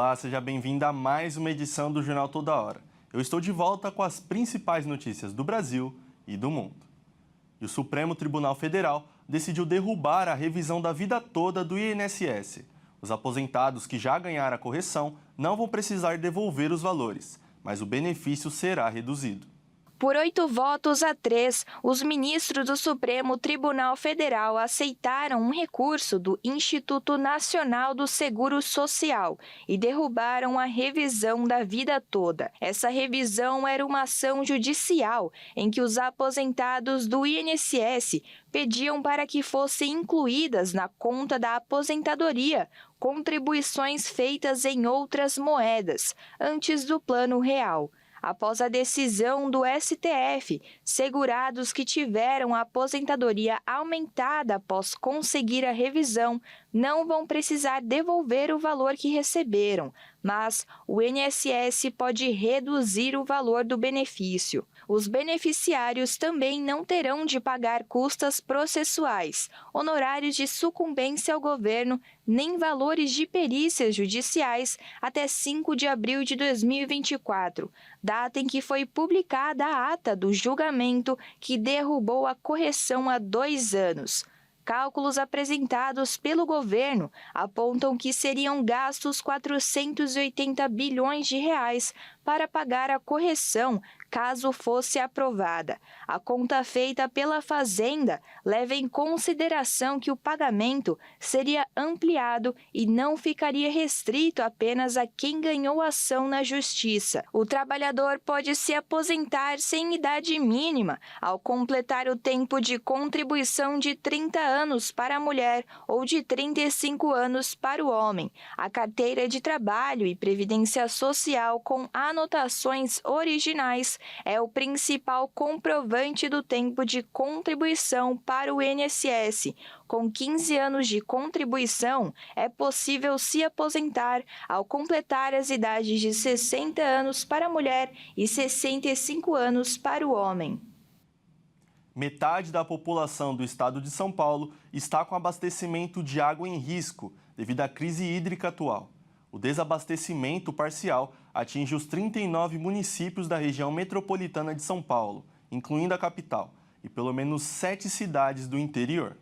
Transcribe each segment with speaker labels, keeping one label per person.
Speaker 1: Olá, seja bem-vindo a mais uma edição do Jornal Toda Hora. Eu estou de volta com as principais notícias do Brasil e do mundo. E o Supremo Tribunal Federal decidiu derrubar a revisão da vida toda do INSS. Os aposentados que já ganharam a correção não vão precisar devolver os valores, mas o benefício será reduzido.
Speaker 2: Por 8 votos a 3, os ministros do Supremo Tribunal Federal aceitaram um recurso do Instituto Nacional do Seguro Social e derrubaram a revisão da vida toda. Essa revisão era uma ação judicial em que os aposentados do INSS pediam para que fossem incluídas na conta da aposentadoria contribuições feitas em outras moedas, antes do Plano Real. Após a decisão do STF, segurados que tiveram a aposentadoria aumentada após conseguir a revisão não vão precisar devolver o valor que receberam, mas o INSS pode reduzir o valor do benefício. Os beneficiários também não terão de pagar custas processuais, honorários de sucumbência ao governo, nem valores de perícias judiciais até 5 de abril de 2024, data em que foi publicada a ata do julgamento que derrubou a correção há 2 anos. Cálculos apresentados pelo governo apontam que seriam gastos 480 bilhões de reais para pagar a correção, caso fosse aprovada. A conta feita pela Fazenda leva em consideração que o pagamento seria ampliado e não ficaria restrito apenas a quem ganhou ação na Justiça. O trabalhador pode se aposentar sem idade mínima ao completar o tempo de contribuição de 30 anos para a mulher ou de 35 anos para o homem. A carteira de trabalho e previdência social com anotações originais é o principal comprovante do tempo de contribuição para o INSS. Com 15 anos de contribuição, é possível se aposentar ao completar as idades de 60 anos para a mulher e 65 anos para o homem.
Speaker 1: Metade da população do estado de São Paulo está com abastecimento de água em risco devido à crise hídrica atual. O desabastecimento parcial atinge os 39 municípios da região metropolitana de São Paulo, incluindo a capital, e pelo menos 7 cidades do interior.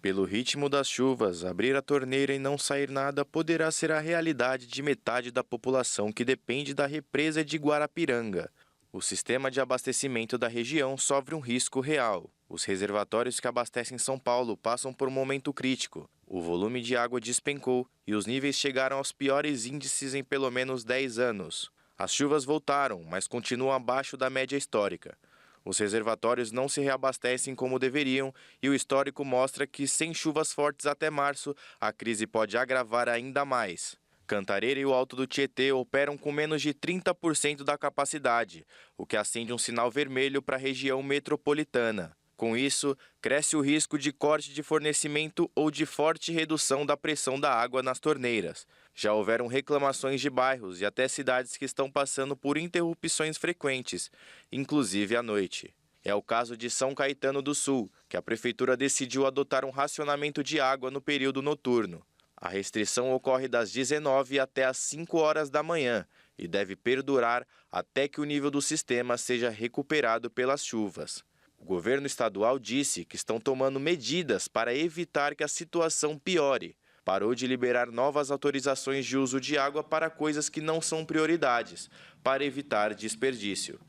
Speaker 3: Pelo ritmo das chuvas, abrir a torneira e não sair nada poderá ser a realidade de metade da população que depende da represa de Guarapiranga. O sistema de abastecimento da região sofre um risco real. Os reservatórios que abastecem São Paulo passam por um momento crítico. O volume de água despencou e os níveis chegaram aos piores índices em pelo menos 10 anos. As chuvas voltaram, mas continuam abaixo da média histórica. Os reservatórios não se reabastecem como deveriam e o histórico mostra que, sem chuvas fortes até março, a crise pode agravar ainda mais. Cantareira e o Alto do Tietê operam com menos de 30% da capacidade, o que acende um sinal vermelho para a região metropolitana. Com isso, cresce o risco de corte de fornecimento ou de forte redução da pressão da água nas torneiras. Já houveram reclamações de bairros e até cidades que estão passando por interrupções frequentes, inclusive à noite. É o caso de São Caetano do Sul, que a prefeitura decidiu adotar um racionamento de água no período noturno. A restrição ocorre das 19 até as 5 horas da manhã e deve perdurar até que o nível do sistema seja recuperado pelas chuvas. O governo estadual disse que estão tomando medidas para evitar que a situação piore. Parou de liberar novas autorizações de uso de água para coisas que não são prioridades, para evitar desperdício.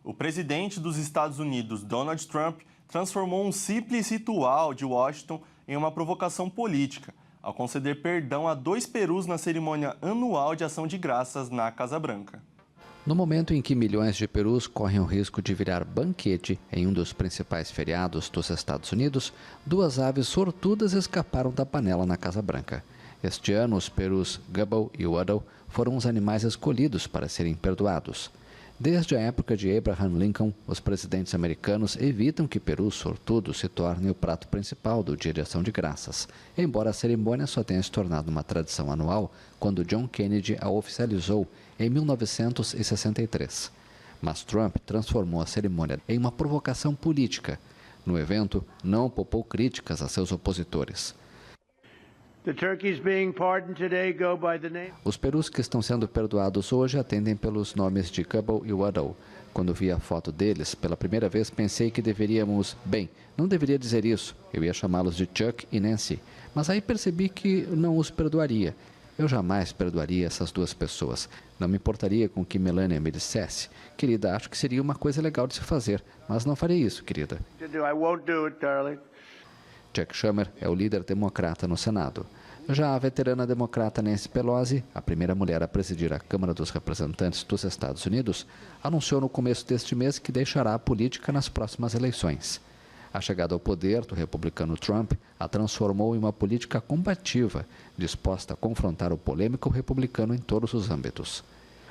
Speaker 1: O presidente dos Estados Unidos, Donald Trump, transformou um simples ritual de Washington em uma provocação política, ao conceder perdão a 2 perus na cerimônia anual de ação de graças na Casa Branca.
Speaker 4: No momento em que milhões de perus correm o risco de virar banquete em um dos principais feriados dos Estados Unidos, 2 aves sortudas escaparam da panela na Casa Branca. Este ano, os perus Gubble e Waddle foram os animais escolhidos para serem perdoados. Desde a época de Abraham Lincoln, os presidentes americanos evitam que perus sortudos se tornem o prato principal do Dia de Ação de Graças, embora a cerimônia só tenha se tornado uma tradição anual quando John Kennedy a oficializou em 1963. Mas Trump transformou a cerimônia em uma provocação política. No evento, não poupou críticas a seus opositores. Os perus que estão sendo perdoados hoje atendem pelos nomes de Cubble e Waddle. Quando vi a foto deles, pela primeira vez pensei que deveríamos... Bem, não deveria dizer isso. Eu ia chamá-los de Chuck e Nancy. Mas aí percebi que não os perdoaria. Eu jamais perdoaria essas duas pessoas. Não me importaria com o que Melania me dissesse. Querida, acho que seria uma coisa legal de se fazer, mas não farei isso, querida. Chuck Schumer é o líder democrata no Senado. Já a veterana democrata Nancy Pelosi, a primeira mulher a presidir a Câmara dos Representantes dos Estados Unidos, anunciou no começo deste mês que deixará a política nas próximas eleições. A chegada ao poder do republicano Trump a transformou em uma política combativa, disposta a confrontar o polêmico republicano em todos os âmbitos.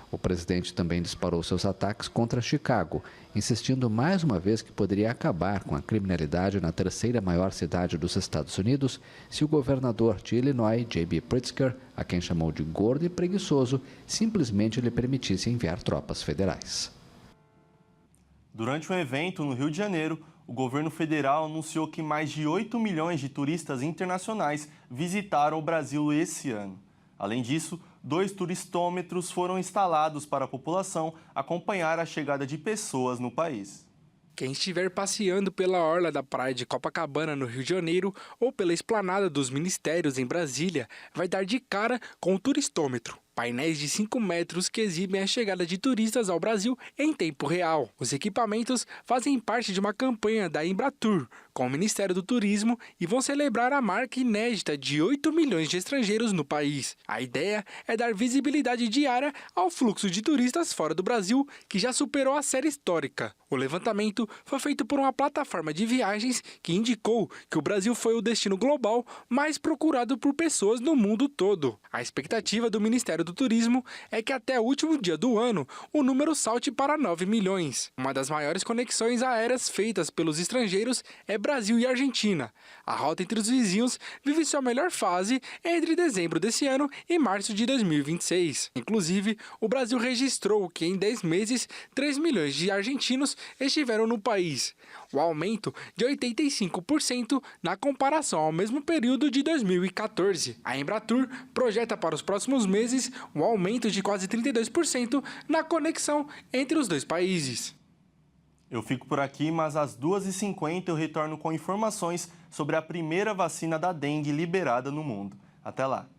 Speaker 4: O presidente também disparou seus ataques contra Chicago, insistindo mais uma vez que poderia acabar com a criminalidade na terceira maior cidade dos Estados Unidos se o governador de Illinois, J.B. Pritzker, a quem chamou de gordo e preguiçoso, simplesmente lhe permitisse enviar tropas federais.
Speaker 1: Durante um evento no Rio de Janeiro, o governo federal anunciou que mais de 8 milhões de turistas internacionais visitaram o Brasil esse ano. Além disso, 2 turistômetros foram instalados para a população acompanhar a chegada de pessoas no país.
Speaker 5: Quem estiver passeando pela orla da praia de Copacabana, no Rio de Janeiro, ou pela esplanada dos Ministérios, em Brasília, vai dar de cara com o turistômetro. Painéis de 5 metros que exibem a chegada de turistas ao Brasil em tempo real. Os equipamentos fazem parte de uma campanha da Embratur, com o Ministério do Turismo, e vão celebrar a marca inédita de 8 milhões de estrangeiros no país. A ideia é dar visibilidade diária ao fluxo de turistas fora do Brasil, que já superou a série histórica. O levantamento foi feito por uma plataforma de viagens que indicou que o Brasil foi o destino global mais procurado por pessoas no mundo todo. A expectativa do Ministério do Turismo é que até o último dia do ano o número salte para 9 milhões. Uma das maiores conexões aéreas feitas pelos estrangeiros é Brasil e Argentina. A rota entre os vizinhos vive sua melhor fase entre dezembro desse ano e março de 2026. Inclusive, o Brasil registrou que em 10 meses 3 milhões de argentinos estiveram no país, o aumento de 85% na comparação ao mesmo período de 2014. A Embratur projeta para os próximos meses um aumento de quase 32% na conexão entre os dois países.
Speaker 1: Eu fico por aqui, mas às 2h50 eu retorno com informações sobre a primeira vacina da dengue liberada no mundo. Até lá!